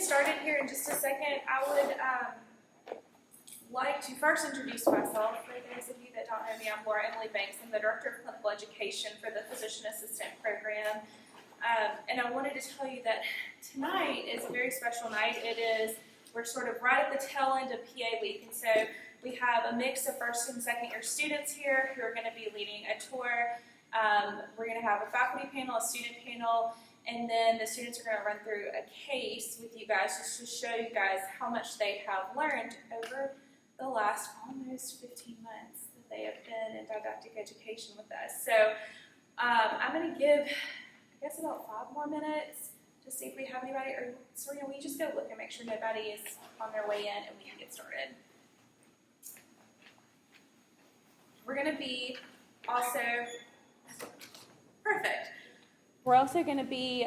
started here in just a second, I would like to first introduce myself. For those of you that don't know me, I'm Laura Emily Banks. I'm the Director of Clinical Education for the Physician Assistant Program. And I wanted to tell you that tonight is a very special night. We're sort of right at the tail end of PA week, and so we have a mix of first and second year students here who are going to be leading a tour. We're going to have a faculty panel, a student panel, and then the students are going to run through a case with you guys just to show you guys how much they have learned over the last almost 15 months that they have been in didactic education with us. So I'm going to give, I guess, about 5 more minutes to see if we have anybody, or Serena, will you just go look and make sure nobody is on their way in and we can get started. We're going to be also, perfect. We're also going to be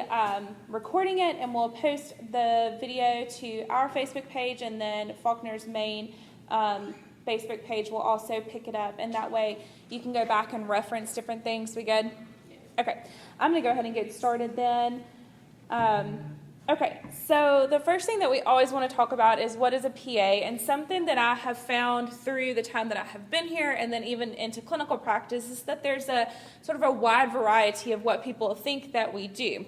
recording it, and we'll post the video to our Facebook page, and then Faulkner's main Facebook page will also pick it up, and that way you can go back and reference different things. We good? Okay, I'm going to go ahead and get started then. Okay, so the first thing that we always want to talk about is what is a PA, and something that I have found through the time that I have been here and then even into clinical practice is that there's a sort of a wide variety of what people think that we do.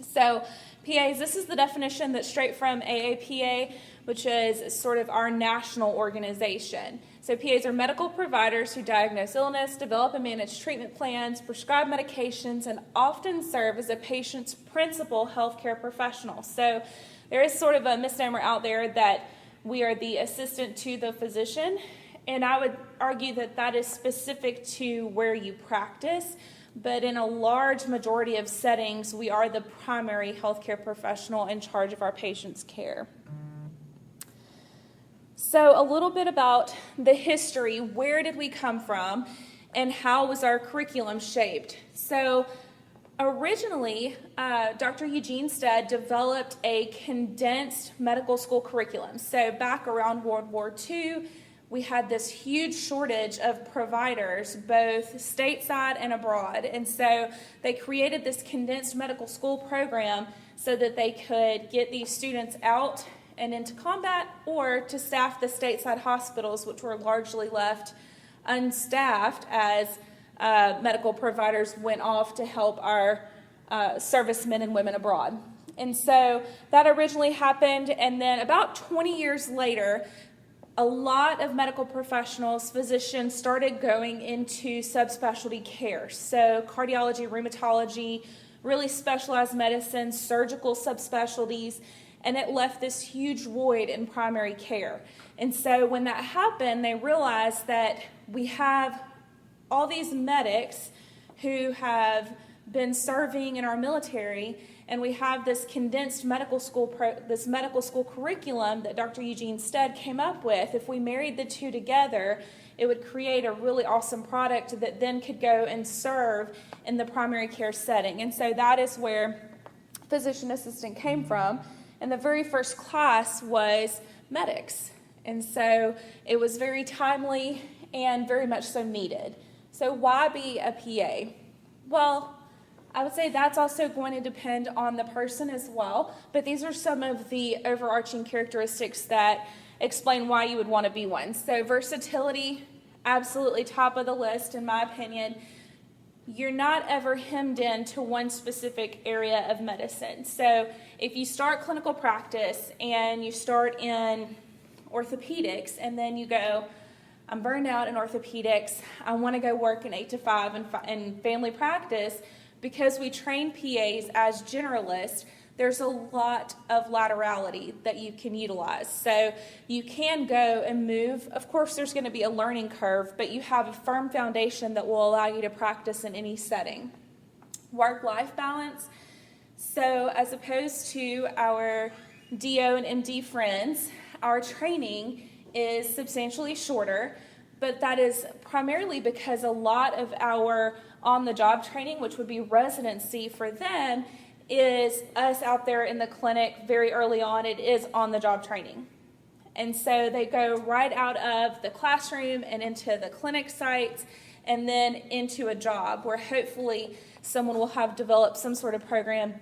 So PAs, this is the definition that's straight from AAPA, which is sort of our national organization. So PAs are medical providers who diagnose illness, develop and manage treatment plans, prescribe medications, and often serve as a patient's principal healthcare professional. So there is sort of a misnomer out there that we are the assistant to the physician, and I would argue that that is specific to where you practice, but in a large majority of settings, we are the primary healthcare professional in charge of our patient's care. So a little bit about the history, where did we come from, and how was our curriculum shaped? So originally, Dr. Eugene Stead developed a condensed medical school curriculum. So back around World War II, we had this huge shortage of providers, both stateside and abroad. And so they created this condensed medical school program so that they could get these students out and into combat, or to staff the stateside hospitals, which were largely left unstaffed as medical providers went off to help our servicemen and women abroad. And so that originally happened, and then about 20 years later, a lot of medical professionals, physicians, started going into subspecialty care. So cardiology, rheumatology, really specialized medicine, surgical subspecialties, and it left this huge void in primary care. And so when that happened, they realized that we have all these medics who have been serving in our military, and we have this condensed medical school curriculum that Dr. Eugene Stead came up with. If we married the two together, it would create a really awesome product that then could go and serve in the primary care setting. And so that is where physician assistant came from. And the very first class was medics. And so it was very timely and very much so needed. So why be a PA? Well, I would say that's also going to depend on the person as well. But these are some of the overarching characteristics that explain why you would want to be one. So versatility, absolutely top of the list in my opinion. You're not ever hemmed in to one specific area of medicine. So if you start clinical practice and you start in orthopedics and then you go, I'm burned out in orthopedics, I want to go work in 8 to 5 in family practice, because we train PAs as generalists, there's a lot of laterality that you can utilize. So you can go and move. Of course, there's going to be a learning curve, but you have a firm foundation that will allow you to practice in any setting. Work-life balance. So as opposed to our DO and MD friends, our training is substantially shorter, but that is primarily because a lot of our on-the-job training, which would be residency for them, is us out there in the clinic very early on. It is on-the-job training. And so they go right out of the classroom and into the clinic sites and then into a job where hopefully someone will have developed some sort of program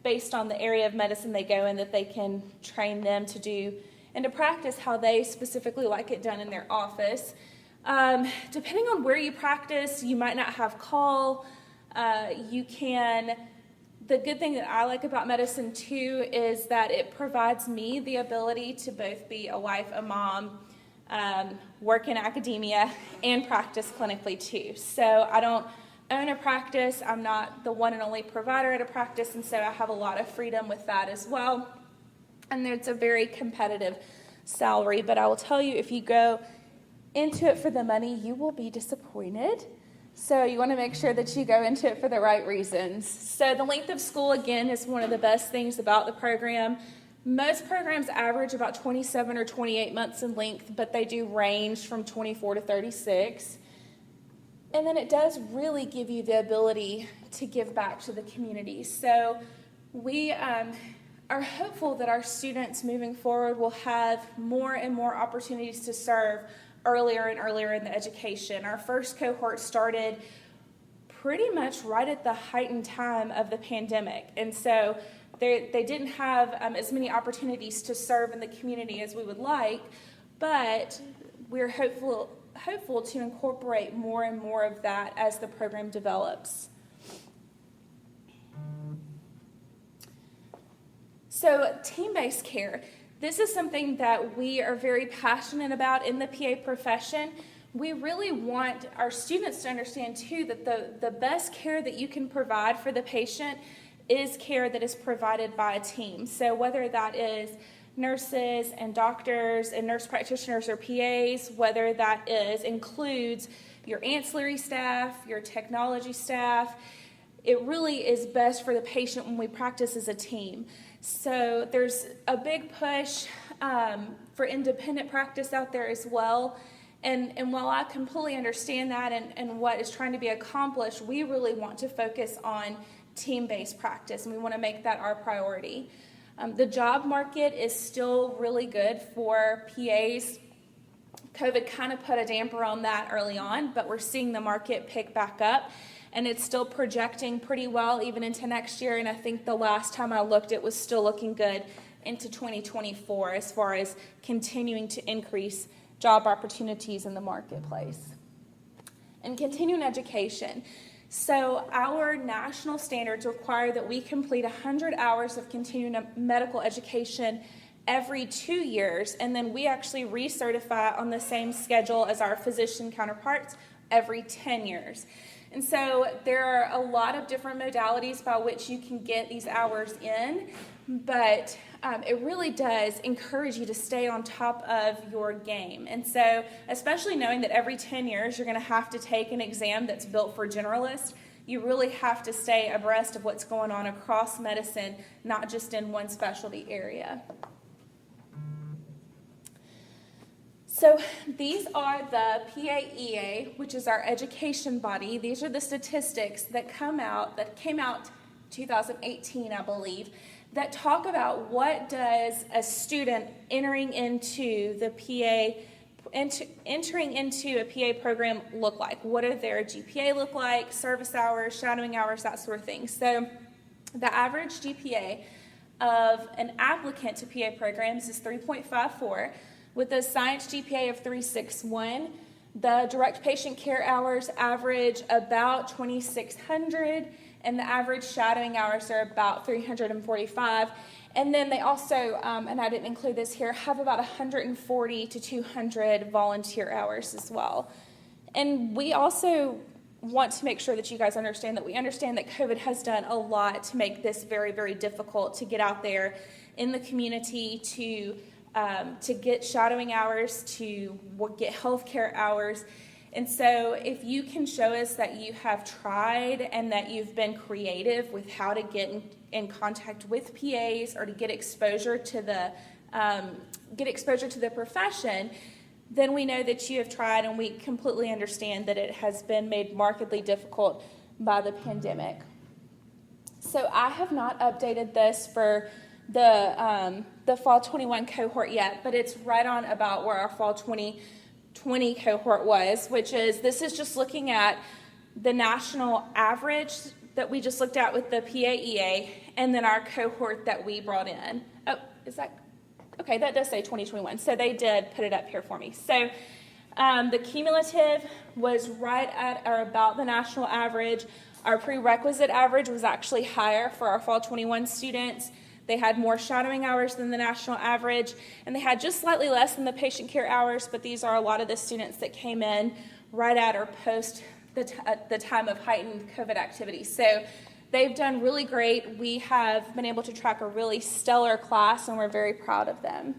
based on the area of medicine they go in, that they can train them to do and to practice how they specifically like it done in their office. Depending on where you practice, you might not have call. The good thing that I like about medicine too is that it provides me the ability to both be a wife, a mom, work in academia, and practice clinically too. So I don't own a practice. I'm not the one and only provider at a practice, and so I have a lot of freedom with that as well. And it's a very competitive salary, but I will tell you, if you go into it for the money, you will be disappointed. So you want to make sure that you go into it for the right reasons. So the length of school, again, is one of the best things about the program. Most programs average about 27 or 28 months in length, but they do range from 24 to 36. And then it does really give you the ability to give back to the community. So we are hopeful that our students moving forward will have more and more opportunities to serve earlier and earlier in the education. Our first cohort started pretty much right at the heightened time of the pandemic, and so they didn't have as many opportunities to serve in the community as we would like, but we're hopeful to incorporate more and more of that as the program develops. So team-based care. This is something that we are very passionate about in the PA profession. We really want our students to understand, too, that the best care that you can provide for the patient is care that is provided by a team. So whether that is nurses and doctors and nurse practitioners or PAs, whether that includes your ancillary staff, your technology staff, it really is best for the patient when we practice as a team. So there's a big push for independent practice out there as well. And while I completely understand that and what is trying to be accomplished, we really want to focus on team-based practice, and we want to make that our priority. The job market is still really good for PAs. COVID kind of put a damper on that early on, but we're seeing the market pick back up. And it's still projecting pretty well even into next year. And I think the last time I looked, it was still looking good into 2024 as far as continuing to increase job opportunities in the marketplace. And continuing education. So our national standards require that we complete 100 hours of continuing medical education every 2 years. And then we actually recertify on the same schedule as our physician counterparts every 10 years. And so there are a lot of different modalities by which you can get these hours in, but it really does encourage you to stay on top of your game. And so, especially knowing that every 10 years you're going to have to take an exam that's built for generalists, you really have to stay abreast of what's going on across medicine, not just in one specialty area. So these are the PAEA, which is our education body. These are the statistics that came out 2018, I believe, that talk about what does a student entering into a PA program look like. What do their GPA look like, service hours, shadowing hours, that sort of thing. So the average GPA of an applicant to PA programs is 3.54. With a science GPA of 3.61, the direct patient care hours average about 2,600, and the average shadowing hours are about 345. And then they also, and I didn't include this here, have about 140 to 200 volunteer hours as well. And we also want to make sure that you guys understand that we understand that COVID has done a lot to make this very, very difficult to get out there in the community to get shadowing hours, to get healthcare hours. And so if you can show us that you have tried and that you've been creative with how to get in contact with PAs or to get exposure to the profession, then we know that you have tried, and we completely understand that it has been made markedly difficult by the pandemic. So I have not updated this for the fall 21 cohort yet, but it's right on about where our fall 2020 cohort was, this is just looking at the national average that we just looked at with the PAEA, and then our cohort that we brought in. Oh, is that? Okay, that does say 2021. So they did put it up here for me. So the cumulative was right at or about the national average. Our prerequisite average was actually higher for our fall 21 students. They had more shadowing hours than the national average, and they had just slightly less than the patient care hours, but these are a lot of the students that came in right at or post the time of heightened COVID activity. So they've done really great. We have been able to track a really stellar class, and we're very proud of them.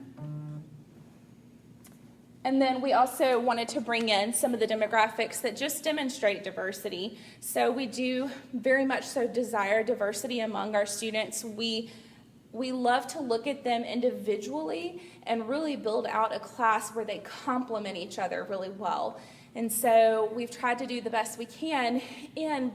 And then we also wanted to bring in some of the demographics that just demonstrate diversity. So we do very much so desire diversity among our students. We love to look at them individually and really build out a class where they complement each other really well. And so we've tried to do the best we can in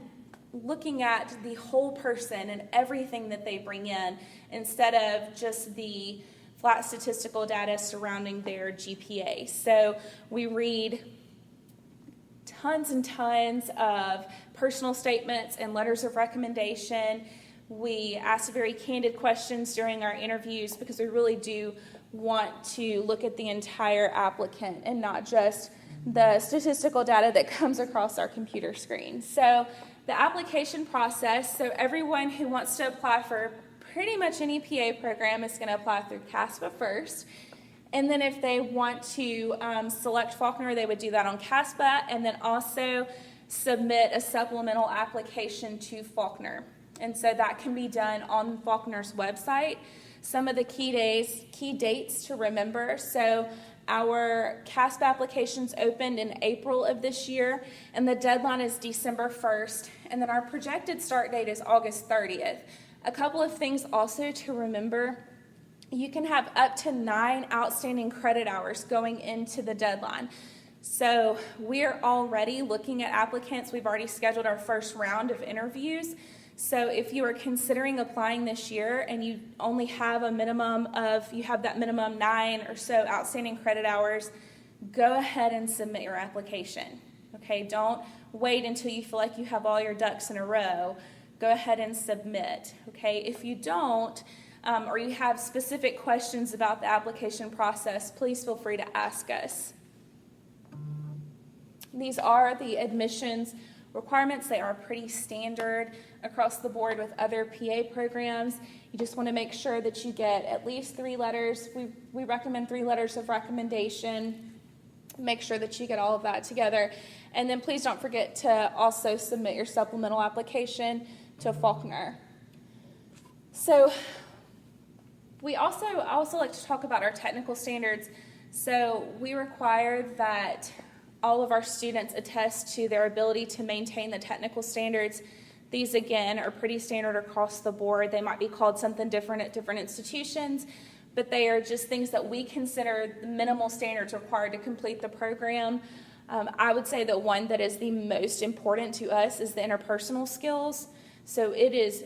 looking at the whole person and everything that they bring in instead of just the flat statistical data surrounding their GPA. So we read tons and tons of personal statements and letters of recommendation. We ask very candid questions during our interviews because we really do want to look at the entire applicant and not just the statistical data that comes across our computer screen. So the application process, so everyone who wants to apply for pretty much any PA program is going to apply through CASPA first. And then if they want to select Faulkner, they would do that on CASPA and then also submit a supplemental application to Faulkner. And so that can be done on Faulkner's website. Some of the key dates to remember. So our CASP applications opened in April of this year, and the deadline is December 1st. And then our projected start date is August 30th. A couple of things also to remember. You can have up to 9 outstanding credit hours going into the deadline. So we're already looking at applicants. We've already scheduled our first round of interviews. So if you are considering applying this year and you only have that minimum 9 or so outstanding credit hours, go ahead and submit your application. Okay, don't wait until you feel like you have all your ducks in a row. Go ahead and submit. Okay, if you don't, or you have specific questions about the application process, please feel free to ask us. These are the admissions requirements. They are pretty standard across the board with other PA programs. You just want to make sure that you get at least 3 letters. We recommend 3 letters of recommendation. Make sure that you get all of that together. And then please don't forget to also submit your supplemental application to Faulkner. So I also like to talk about our technical standards. So we require that all of our students attest to their ability to maintain the technical standards. These, again, are pretty standard across the board. They might be called something different at different institutions, but they are just things that we consider the minimal standards required to complete the program. I would say the one that is the most important to us is the interpersonal skills. So it is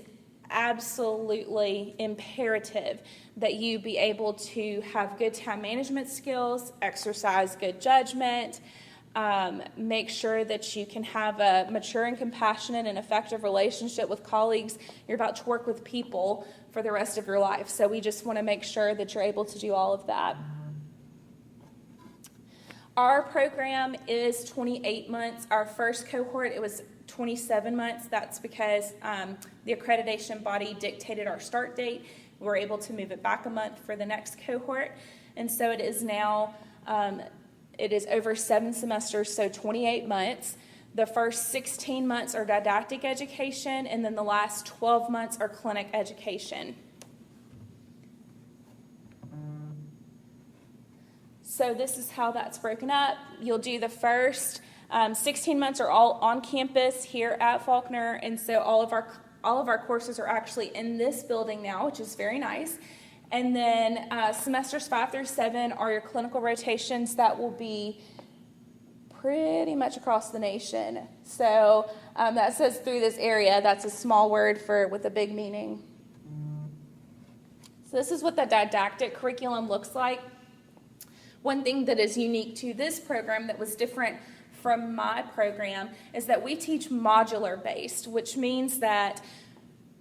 absolutely imperative that you be able to have good time management skills, exercise good judgment, make sure that you can have a mature and compassionate and effective relationship with colleagues. You're about to work with people for the rest of your life. So we just want to make sure that you're able to do all of that. Our program is 28 months. Our first cohort, it was 27 months. That's because the accreditation body dictated our start date. We were able to move it back a month for the next cohort. And so it is now, it is over 7 semesters, so 28 months. The first 16 months are didactic education, and then the last 12 months are clinic education. So this is how that's broken up. You'll do the first 16 months are all on campus here at Faulkner, and so all of our courses are actually in this building now, which is very nice. And then semesters 5 through 7 are your clinical rotations that will be pretty much across the nation. So that says through this area. That's a small word with a big meaning. So this is what the didactic curriculum looks like. One thing that is unique to this program that was different from my program is that we teach modular based, which means that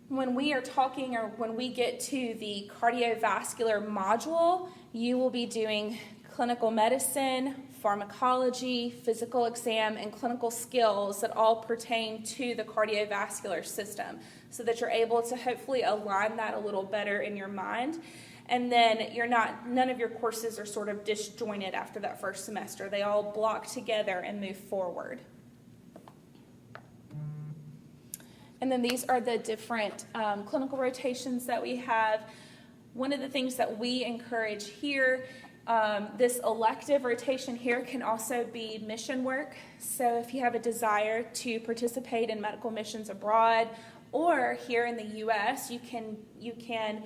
when we are talking, or when we get to the cardiovascular module, you will be doing clinical medicine, pharmacology, physical exam, and clinical skills that all pertain to the cardiovascular system, so that you're able to hopefully align that a little better in your mind. And then none of your courses are sort of disjointed after that first semester. They all block together and move forward. And then these are the different clinical rotations that we have. One of the things that we encourage here, this elective rotation here can also be mission work. So if you have a desire to participate in medical missions abroad or here in the U.S., you can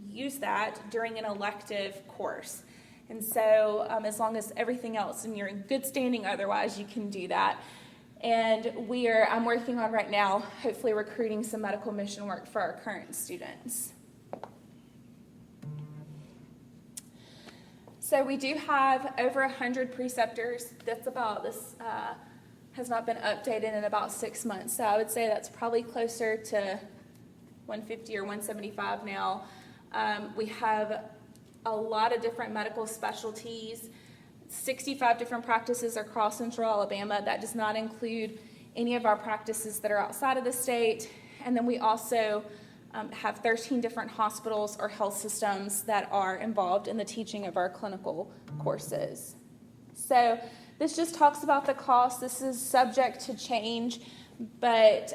use that during an elective course. And so as long as everything else and you're in good standing otherwise, you can do that. And I'm working on right now, hopefully recruiting some medical mission work for our current students. So we do have over 100 preceptors. This has not been updated in about 6 months. So I would say that's probably closer to 150 or 175 now. We have a lot of different medical specialties, 65 different practices across Central Alabama. That does not include any of our practices that are outside of the state. And then we also have 13 different hospitals or health systems that are involved in the teaching of our clinical courses. So this just talks about the cost. This is subject to change, but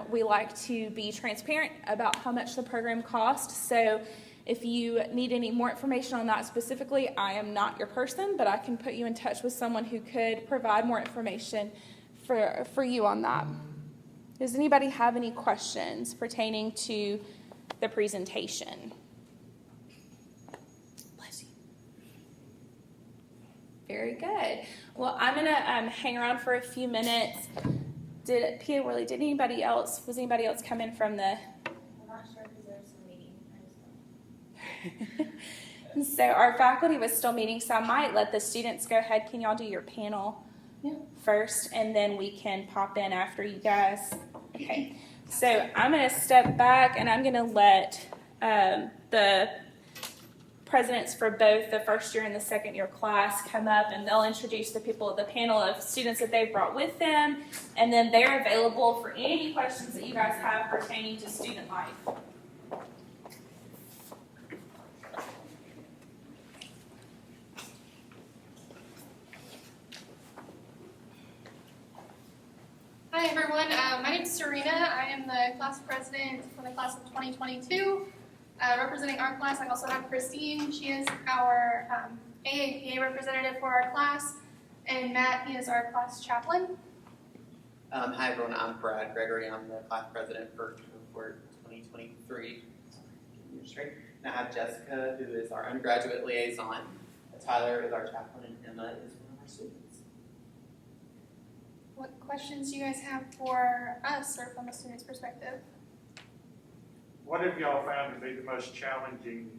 we like to be transparent about how much the program costs. So if you need any more information on that specifically, I am not your person, but I can put you in touch with someone who could provide more information for you on that. Does anybody have any questions pertaining to the presentation? Bless you. Very good. Well, I'm going to hang around for a few minutes. Was anybody else come in from the... I'm not sure because there's some meeting. So our faculty was still meeting, so I might let the students go ahead. Can y'all do your panel first, and then we can pop in after you guys? Okay. So I'm going to step back, and I'm going to let the presidents for both the first year and the second year class come up, and they'll introduce the people, the panel of students that they've brought with them, and then they're available for any questions that you guys have pertaining to student life. Hi everyone, my name is Serena. I am the class president for the class of 2022. Representing our class, I also have Christine. She is our AAPA representative for our class, and Matt, he is our class chaplain. Hi everyone, I'm Brad Gregory. I'm the class president for cohort 2023. And I have Jessica, who is our undergraduate liaison. Tyler is our chaplain, and Emma is one of our students. What questions do you guys have for us, or from a student's perspective? What have y'all found to be the most challenging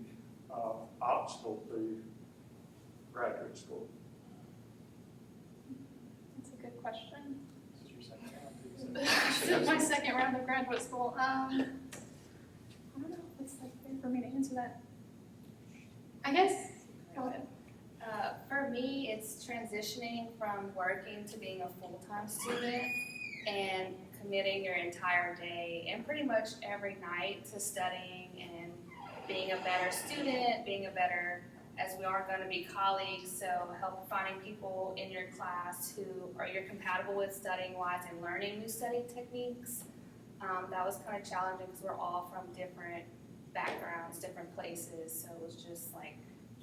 obstacle to graduate school? That's a good question. This is your second round. This is my second round of graduate school. I don't know if it's like fair for me to answer that. I guess, go ahead. For me, it's transitioning from working to being a full-time student and committing your entire day and pretty much every night to studying and being a better student, as we are going to be colleagues, so help finding people in your class who you're compatible with studying-wise and learning new study techniques. That was kind of challenging because we're all from different backgrounds, different places, so it was just like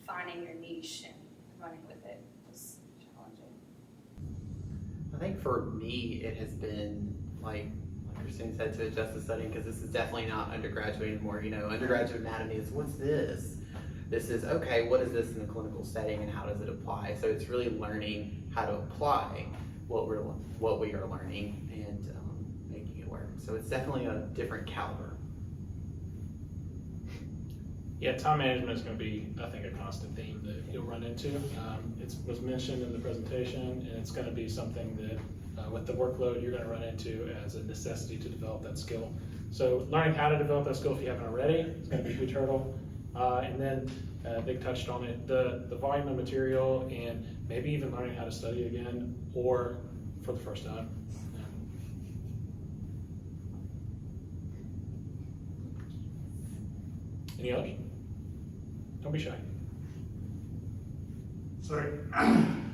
finding your niche and running with it was challenging. I think for me, it has been like Christine said, to adjust to studying, because this is definitely not undergraduate anymore. Undergraduate anatomy is, what's this? This is, okay, what is this in a clinical setting and how does it apply? So it's really learning how to apply what we are learning and making it work. So it's definitely a different caliber. Yeah, time management is going to be, I think, a constant theme that you'll run into. It was mentioned in the presentation, and it's going to be something that, with the workload, you're going to run into as a necessity to develop that skill. So learning how to develop that skill if you haven't already is going to be a huge hurdle. And then they touched on it, the volume of material and maybe even learning how to study again or for the first time. Any others? Don't be shy. So,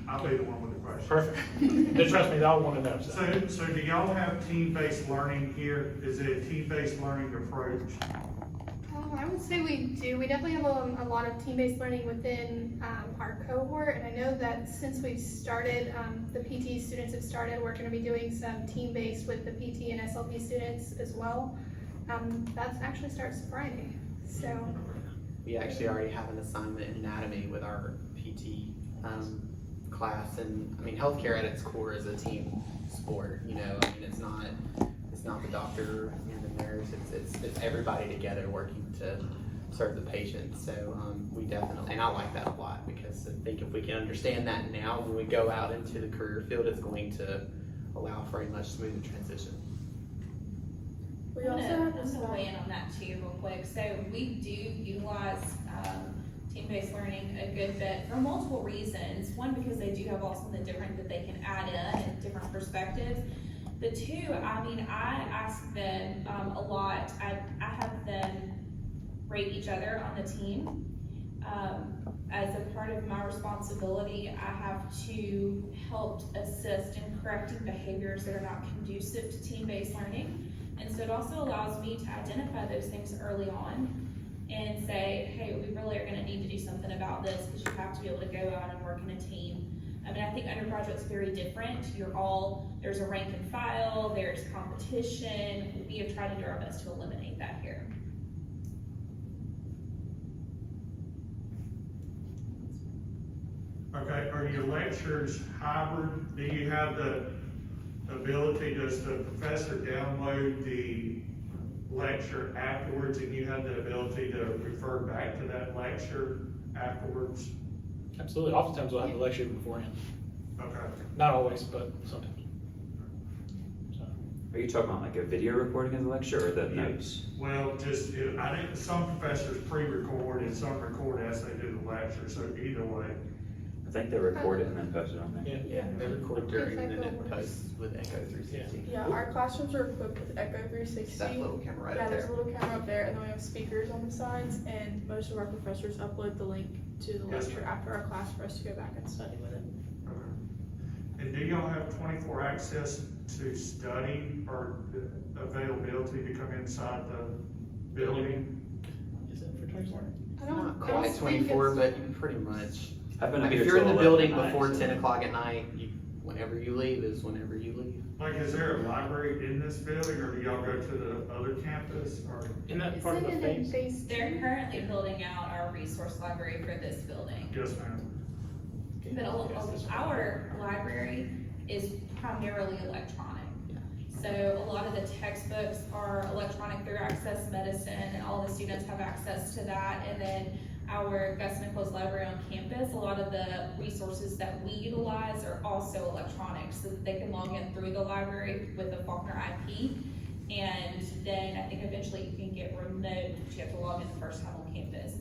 I'll be the one with the question. Perfect. Then trust me, they'll want to know. So do y'all have team-based learning here? Is it a team-based learning approach? I would say we do. We definitely have a lot of team-based learning within our cohort, and I know that since we've started, the PT students have started, we're going to be doing some team-based with the PT and SLP students as well. That actually starts Friday, so. We actually already have an assignment in anatomy with our PT class, and I mean, healthcare at its core is a team sport. You know, I mean, it's not the doctor and the nurse. It's everybody together working to serve the patient. So we definitely, and I like that a lot because I think if we can understand that now, when we go out into the career field, it's going to allow for a much smoother transition. I'm gonna weigh in on that too real quick. So we do utilize team-based learning a good bit for multiple reasons. One, because they do have all something different that they can add in and different perspectives. But two, I mean, I ask them a lot. I have them rate each other on the team. As a part of my responsibility, I have to help assist in correcting behaviors that are not conducive to team-based learning. And so it also allows me to identify those things early on and say, hey, we really are gonna need to do something about this because you have to be able to go out and work in a team. I mean, I think undergraduate's very different. There's a rank and file, there's competition. We have tried to do our best to eliminate that here. Okay, are your lectures hybrid? Do you have the ability, does the professor download the lecture afterwards and you have the ability to refer back to that lecture afterwards? Absolutely. Oftentimes we'll have the lecture beforehand. Okay. Not always, but sometimes. So. Are you talking about like a video recording of the lecture or the notes? Well, I think some professors pre-record and some record as they do the lecture, so either way. I think they record it and then post it on there. Yeah, they record during and then it posts with Echo 360. Yeah, our classrooms are equipped with Echo 360. That little camera right Yeah, up there's a there. little camera up there, and then we have speakers on the sides, and most of our professors upload the link to the Yes, lecture ma'am. after our class for us to go back and study with it. Okay. And do y'all have 24 access to study or availability to come inside the building? Is that for 24? Not quite 24, but you pretty much. I've been Like here if you're in till the 11 building at night, before so- 10 o'clock at night, whenever you leave is whenever you leave. Like, is there a library in this building, or do y'all go to the other campus, or? In that Is part of it the in phase? phase They're two? currently building out our resource library for this building. Yes, ma'am. But our library is primarily electronic. So a lot of the textbooks are electronic through Access Medicine, and all the students have access to that. And then our Gus Nichols Library on campus, a lot of the resources that we utilize are also electronic, so that they can log in through the library with the Faulkner IP. And then I think eventually you can get remote, but you have to log in the first time on campus.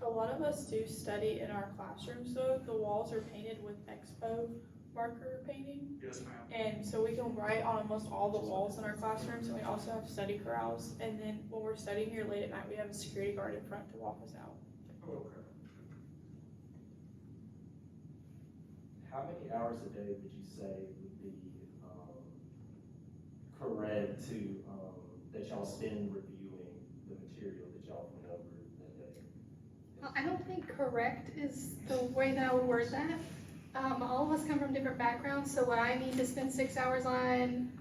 A lot of us do study in our classrooms, though. The walls are painted with Expo marker painting, Yes, ma'am. and so we can write on almost all the walls in our classrooms, and we also have study corrals. And then when we're studying here late at night, we have a security guard in front to walk us out. Okay. How many hours a day would you say would be correct to, that y'all spend reviewing the material that y'all went over that day? I don't think correct is the way that I would word that. All of us come from different backgrounds, so what I need to spend 6 hours on,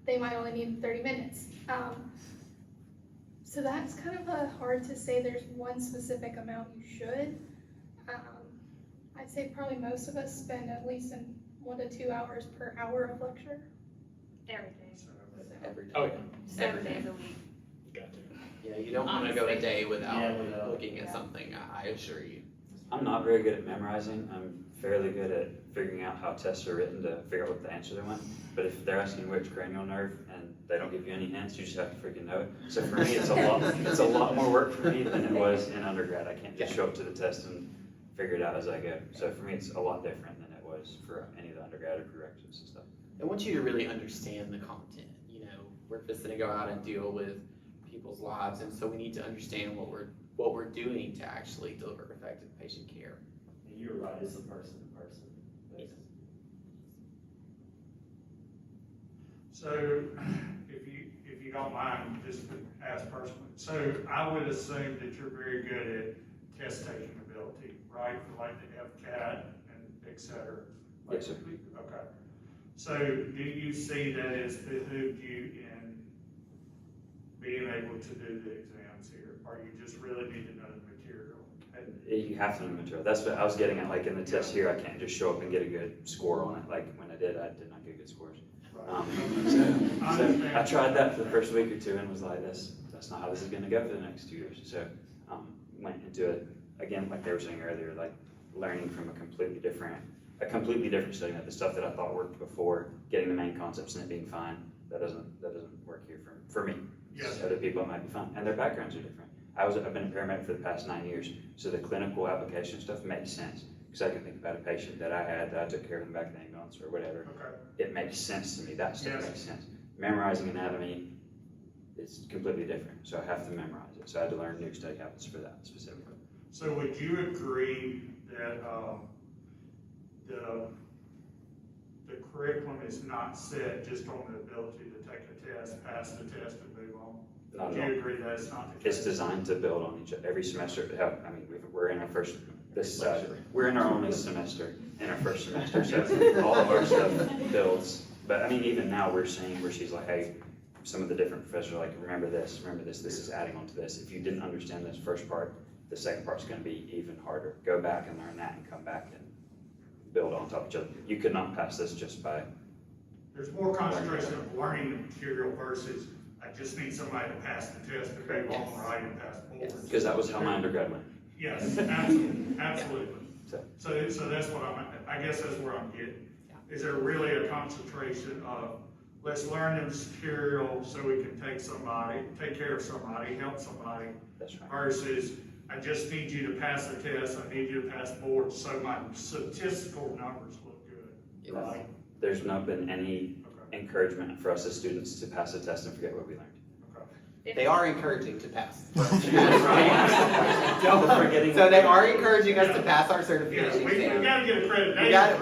they might only need 30 minutes. So that's kind of hard to say there's one specific amount you should. I'd say probably most of us spend at least 1 to 2 hours per hour of lecture. Every day, Every day. Oh, yeah. 7 days a week. Got to. Yeah, you don't want to go a day without Yeah, without- looking at something, I assure you. I'm not very good at memorizing. I'm fairly good at figuring out how tests are written to figure out what the answers they want. But if they're asking which cranial nerve and they don't give you any hints, you just have to freaking know it. So for me, it's a lot more work for me than it was in undergrad. I can't just show up to the test and figure it out as I go. So for me, it's a lot different than it was for any of the undergrad or prerequisites and stuff. I want you to really understand the content. You know, we're just going to go out and deal with people's lives, and so we need to understand what we're doing to actually deliver effective patient care. And you're right, it's a person to person. basis. So, if you don't mind, just to ask personally, so I would assume that you're very good at test taking ability, right? For like the FCAT and et cetera. Yes, sir. Okay. So, do you see that as behooved you in being able to do the exams here, or you just really need to know the material? You have to know the material. That's what I was getting at. Like in the test here, I can't just show up and get a good score on it. Like when I did not get good scores. So I tried that for the first week or two and was like, that's not how this is going to go for the next 2 years. So went into it again, like they were saying earlier, like learning from a completely different study method. The stuff that I thought worked before, getting the main concepts and it being fine. That doesn't work here for me. Yes. Other people it might be fine, and their backgrounds are different. I've been a paramedic for the past 9 years, so the clinical application stuff makes sense. Because I can think about a patient that I had that I took care of in the back of the ambulance or whatever. Okay. It makes sense to me. That stuff Yes. makes sense. Memorizing anatomy is completely different, so I have to memorize it. So I had to learn new study habits for that specifically. So would you agree that the curriculum is not set just on the ability to take a test, pass the test, and move on? Not Do at all. you agree that's not the case? It's designed to build on each other. Every semester, we're in our first, we're in our only semester, in our first semester, so all of our stuff builds. But I mean, even now we're seeing where she's like, hey, some of the different professors are like, remember this, this is adding on to this. If you didn't understand this first part, the second part's gonna be even harder. Go back and learn that and come back and build on top of each other. You could not pass this just by. There's more concentration of learning the material versus I just need somebody to pass the test and move on, right, and pass forward. Because that was how my undergrad went. Yes, absolutely, absolutely. So- So that's what I guess that's where I'm getting. Is there really a concentration of, let's learn the material so we can take care of somebody, help somebody, That's right. versus I just need you to pass the test, I need you to pass board, so my statistical numbers look good, right? There's not been any Okay, encouragement for us as students to pass a test and forget what we learned. okay. They are encouraging to pass. Don't forgetting. So they are encouraging us to pass our Yeah, certification we exam. gotta get accreditation. We gotta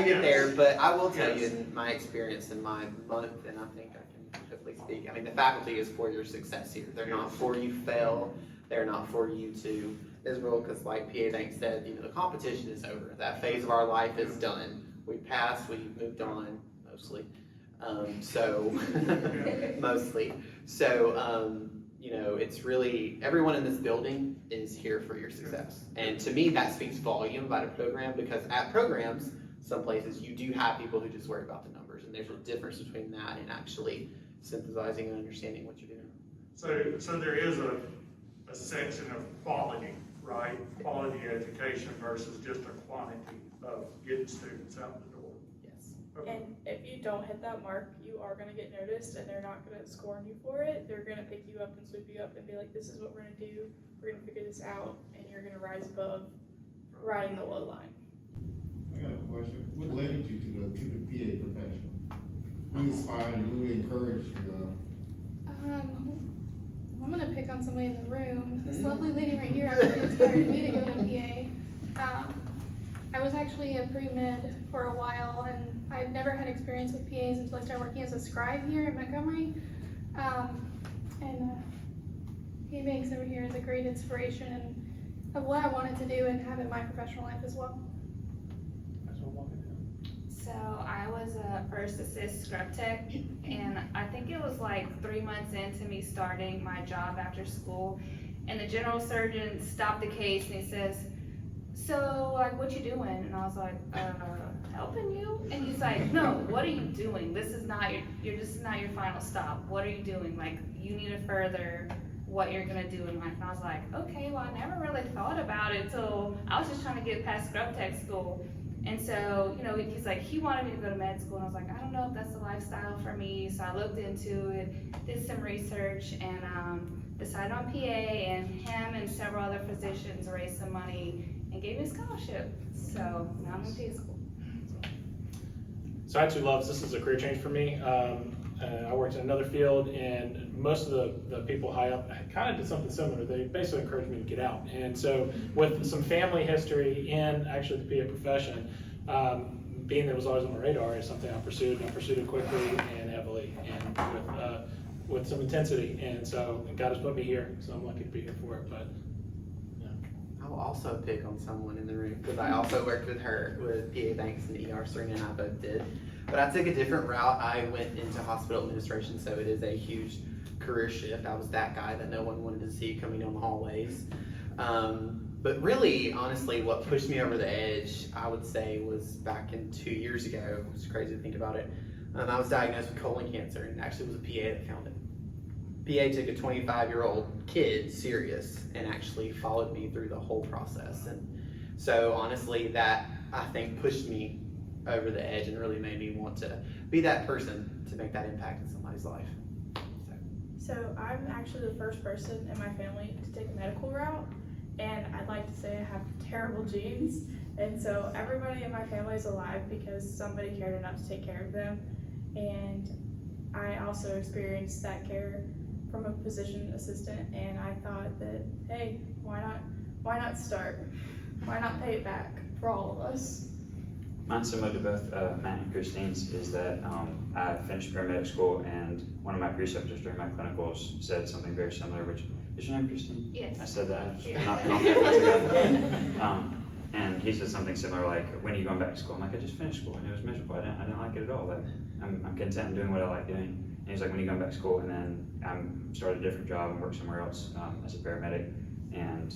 right? get there, Yes. but I will tell you, Yes. in my experience in my month, and I think I can hopefully speak, I mean, the faculty is for your success here. They're not for you to fail, they're not for you to Israel, because like PA Bank said, the competition is over. That phase of our life is done. We passed, we've moved on, mostly. Mostly. So, it's really, everyone in this building is here for your success. And to me, that speaks volume about a program, because at programs, some places, you do have people who just worry about the numbers, and there's a difference between that and actually synthesizing and understanding what you're doing. So there is a section of quality, right? Quality education versus just a quantity of getting students out the door. Yes. Okay. And if you don't hit that mark, you are gonna get noticed, and they're not gonna scorn you for it. They're gonna pick you up and sweep you up and be like, this is what we're gonna do, we're gonna figure this out, and you're gonna rise above riding the low line. I got a question. What led you to the PA profession? Who inspired you? Who encouraged you? I'm gonna pick on somebody in the room. This lovely lady right here actually inspired me to go to PA. I was actually a pre-med for a while, and I'd never had experience with PAs until I started working as a scribe here in Montgomery. PA Banks over here is a great inspiration of what I wanted to do and have in my professional life as well. So I was a first assist scrub tech, and I think it was like 3 months into me starting my job after school, and the general surgeon stopped the case and he says, so like, what you doing? And I was like, helping you? And he's like, no, what are you doing? This is not this is not your final stop. What are you doing? Like, you need to further what you're gonna do in life. And I was like, okay, well, I never really thought about it till I was just trying to get past scrub tech school. And so, you know, he's like, he wanted me to go to med school, and I was like, I don't know if that's the lifestyle for me. So I looked into it, did some research, and decided on PA, and him and several other physicians raised some money and gave me a scholarship. So now I'm in PA school. So I had two loves. This is a career change for me. I worked in another field, and most of the people high up kind of did something similar. They basically encouraged me to get out. And so with some family history in actually the PA profession, being that it was always on my radar is something I pursued. And I pursued it quickly and heavily and with some intensity. And so God has put me here, so I'm lucky to be here for it. But I'll also pick on someone in the room because I also worked with PA Banks and ER. Serena and I both did. But I took a different route. I went into hospital administration, so it is a huge career shift. I was that guy that no one wanted to see coming down the hallways. But really, honestly, what pushed me over the edge, I would say, was back in 2 years ago. It's crazy to think about it. I was diagnosed with colon cancer, and actually it was a PA that found it. PA took a 25-year-old kid serious and actually followed me through the whole process. And so honestly, that I think pushed me over the edge and really made me want to be that person to make that impact in somebody's life. So I'm actually the first person in my family to take a medical route, and I'd like to say I have terrible genes. And so everybody in my family is alive because somebody cared enough to take care of them. And I also experienced that care from a physician assistant, and I thought that, hey, why not start? Why not pay it back for all of us? Mine's similar to both Matt and Christine's, is that I finished paramedic school, and one of my preceptors during my clinicals said something very similar, which, is your name Christine? Yes. I said that, Yeah. not confident. And he said something similar, like, when are you going back to school? I'm like, I just finished school, and it was miserable. I didn't like it at all. Like, I'm content doing what I like doing. And he's like, when are you going back to school? And then I started a different job and worked somewhere else as a paramedic, and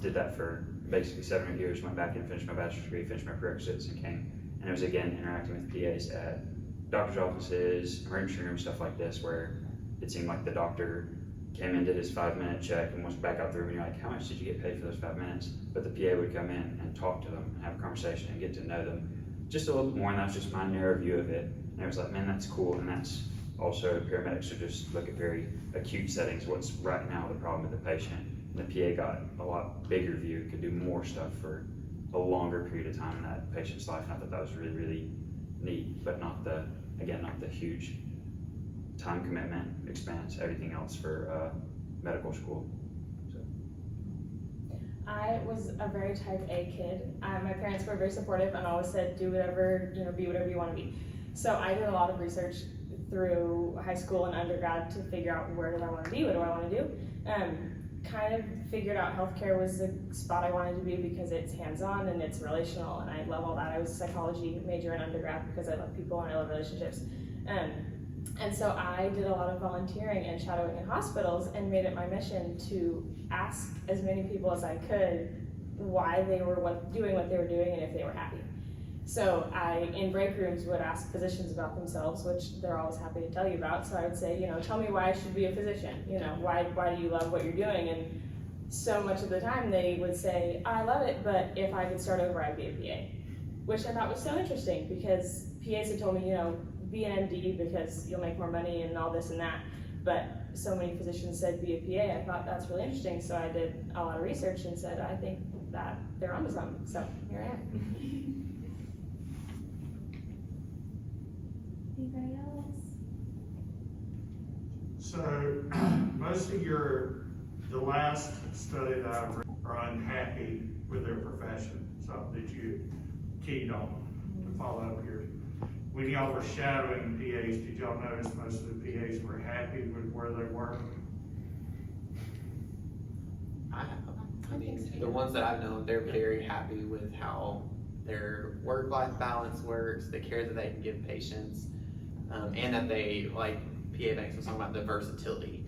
did that for basically 7 or 8 years. Went back and finished my bachelor's degree, finished my prerequisites, and came. And it was again interacting with PAs at doctor's offices, emergency rooms, stuff like this, where it seemed like the doctor came in, did his 5-minute check, and was back out the room, and you're like, how much did you get paid for those 5 minutes? But the PA would come in and talk to them, and have a conversation, and get to know them just a little bit more, and that was just my narrow view of it. And it was like, man, that's cool, and that's also, paramedics should just look at very acute settings, what's right now the problem with the patient. And the PA got a lot bigger view, could do more stuff for a longer period of time in that patient's life, and I thought that was really, really neat, but not the huge time commitment, expense, everything else for medical school. So. I was a very type A kid. My parents were very supportive and always said, do whatever, be whatever you want to be. So I did a lot of research through high school and undergrad to figure out where do I want to be, what do I want to do. Kind of figured out healthcare was the spot I wanted to be because it's hands-on and it's relational, and I love all that. I was a psychology major in undergrad because I love people and I love relationships. And so I did a lot of volunteering and shadowing in hospitals and made it my mission to ask as many people as I could why they were doing what they were doing and if they were happy. So I, in break rooms, would ask physicians about themselves, which they're always happy to tell you about. So I would say, tell me why I should be a physician. Why do you love what you're doing? And so much of the time they would say, I love it, but if I could start over, I'd be a PA. Which I thought was so interesting because PAs had told me, be an MD because you'll make more money and all this and that. But so many physicians said be a PA. I thought that's really interesting. So I did a lot of research and said, I think that they're onto something. So here I am. Anybody else? So, most of the last study that I've read are unhappy with their profession, something that you keyed on to follow up here. When y'all were shadowing PAs, did y'all notice most of the PAs were happy with where they were? I mean, the ones that I've known, they're very happy with how their work-life balance works, the care that they can give patients, and that they, like PA Banks was talking about, the versatility.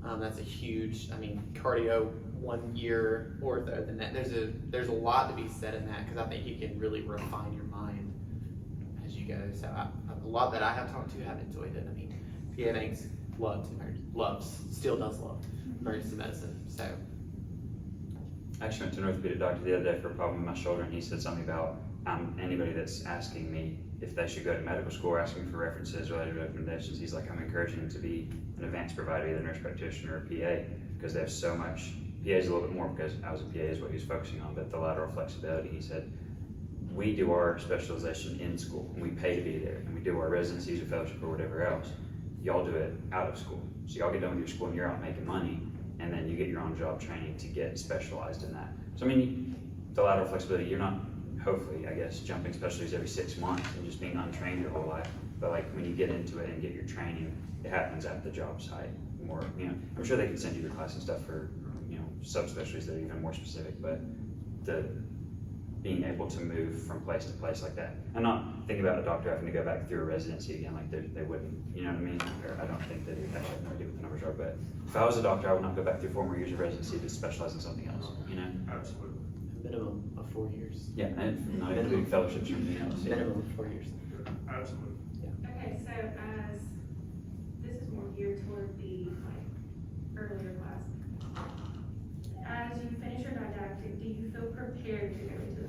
That's a huge, cardio, 1 year ortho, then there's a lot to be said in that, because I think you can really refine your mind as you go. So a lot that I have talked to have enjoyed it. PA Banks still does love emergency medicine, so. I actually went to an orthopedic doctor the other day for a problem with my shoulder, and he said something about Anybody that's asking me if they should go to medical school or asking for references or letter recommendations, he's like, I'm encouraging them to be an advanced provider, either nurse practitioner or PA, because they have so much. PA is a little bit more because I was a PA is what he was focusing on, but the lateral flexibility, he said, we do our specialization in school and we pay to be there, and we do our residencies or fellowship or whatever else. Y'all do it out of school. So y'all get done with your school and you're out making money, and then you get your on job training to get specialized in that. So I mean, the lateral flexibility, you're not, hopefully, I guess, jumping specialties every 6 months and just being untrained your whole life. But like when you get into it and get your training, it happens at the job site more, I'm sure they can send you the class and stuff for, subspecialties that are even more specific, but the being able to move from place to place like that. I'm not thinking about a doctor having to go back through a residency again, like they wouldn't, you know what I mean? Or I don't think that it actually have no idea what the numbers are, but if I was a doctor, I would not go back through 4 more years of residency to specialize in something else, Absolutely. Minimum of 4 years. Yeah, and not including fellowships or anything else. Yeah. Minimum of 4 years. Absolutely. Okay, so as, this is more geared toward the earlier class. As you finish your didactic, do you feel prepared to go into the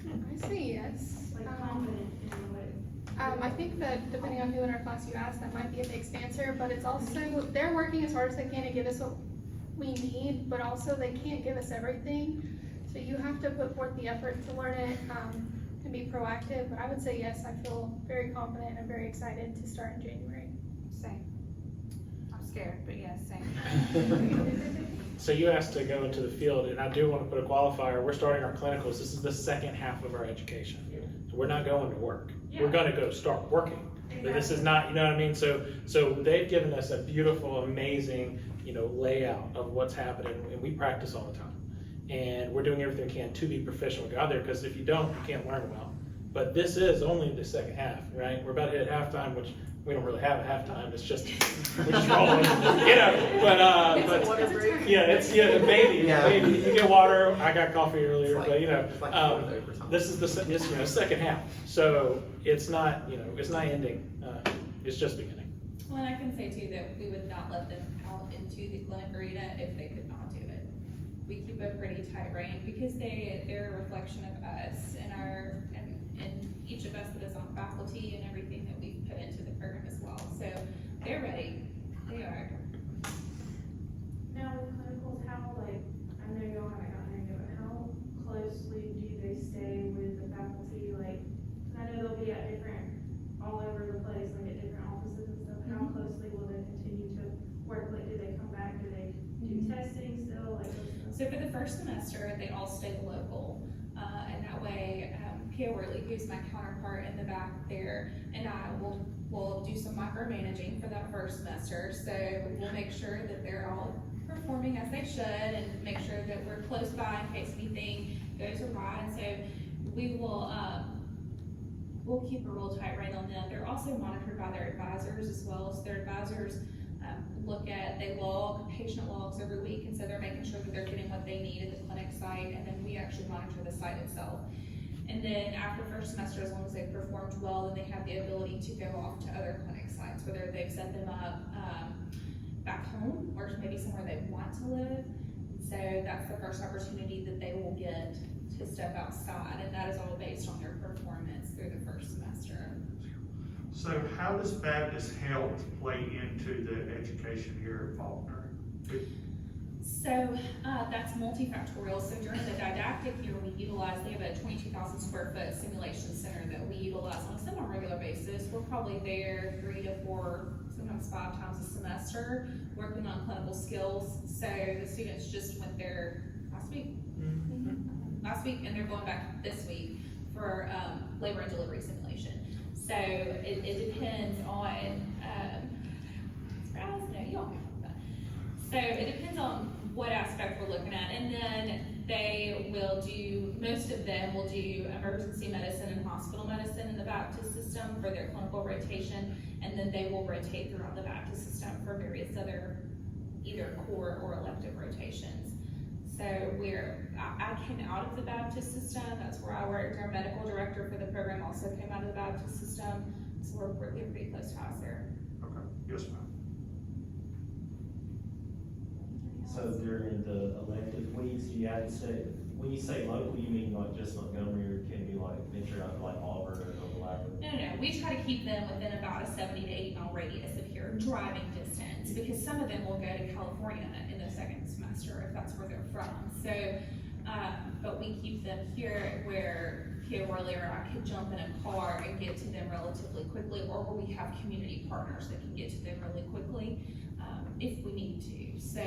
field? I say yes. Confident in what? I think that depending on who in our class you ask, that might be a mixed answer, but it's also, they're working as hard as they can to give us what we need, but also they can't give us everything. So you have to put forth the effort to learn it, and be proactive. But I would say yes, I feel very confident and very excited to start in January. Same. I'm scared, but yes, same. So you asked to go into the field, and I do want to put a qualifier. We're starting our clinicals. This is the second half of our education. So we're not going to work. We're going to go start working. But this is not, you know what I mean? So they've given us a beautiful, amazing, layout of what's happening, and we practice all the time. And we're doing everything we can to be professional out there, because if you don't, you can't learn well. But this is only the second half, right? We're about to hit halftime, which we don't really have a halftime. It's just we're just rolling, But maybe you get water. I got coffee earlier, this is the second half. So it's not it's not ending. It's just beginning. Well, and I can say too that we would not let them out into the clinic arena if they could not do it. We keep a pretty tight rein because they're a reflection of us and and each of us that is on faculty and everything that we've put into the program as well. So they're ready. They are. Now with clinicals, how I know y'all haven't gotten into it, how closely do they stay with the faculty? I know they'll be at all over the place, at different offices and stuff. How closely will they continue to work? Do they come back? Do they do testing still? So for the first semester, they all stay local, and that way, Pia Worley, who's my counterpart in the back there, and I will do some micromanaging for that first semester. So we'll make sure that they're all performing as they should, and make sure that we're close by in case anything goes awry. And so we will we'll keep a real tight rein on them. They're also monitored by their advisors as well. So their advisors they log patient logs every week, and so they're making sure that they're getting what they need at the clinic site, and then we actually monitor the site itself. And then after first semester, as long as they've performed well, then they have the ability to go off to other clinic sites, whether they've set them up back home or maybe somewhere they want to live. So that's the first opportunity that they will get to step outside, and that is all based on their performance through the first semester. So how does Baptist Health play into the education here at Faulkner? So that's multifactorial. So during the didactic year, they have a 22,000 square foot simulation center that we utilize on a semi-regular basis. We're probably there 3 to 4, sometimes 5 times a semester, working on clinical skills. So the students just went there last week, and they're going back this week for labor and delivery simulation. So it depends on, so it depends on what aspect we're looking at. And then they will do, most of them will do emergency medicine and hospital medicine in the Baptist system for their clinical rotation. And then they will rotate throughout the Baptist system for various other either core or elective rotations. So I came out of the Baptist system. That's where I worked. Our medical director for the program also came out of the Baptist system. So we're pretty close to us there. Okay, yes, ma'am. So during the elective weeks, you had to say, when you say local, you mean like just Montgomery, or can it be like venture out to like Auburn or overlapping? No, we try to keep them within about a 70 to 8 mile radius of here, driving distance, because some of them will go to California in the second semester if that's where they're from. So, but we keep them here where earlier I could jump in a car and get to them relatively quickly, or where we have community partners that can get to them really quickly if we need to. So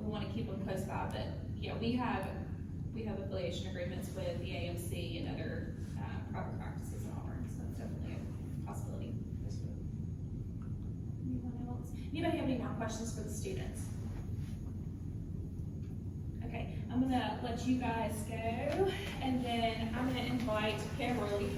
we want to keep them close by, but yeah, we have affiliation agreements with the AMC and other private practices in Auburn, so it's definitely a possibility. Anyone else? Anybody have any more questions for the students? Okay, I'm gonna let you guys go, and then I'm gonna invite Kimberly.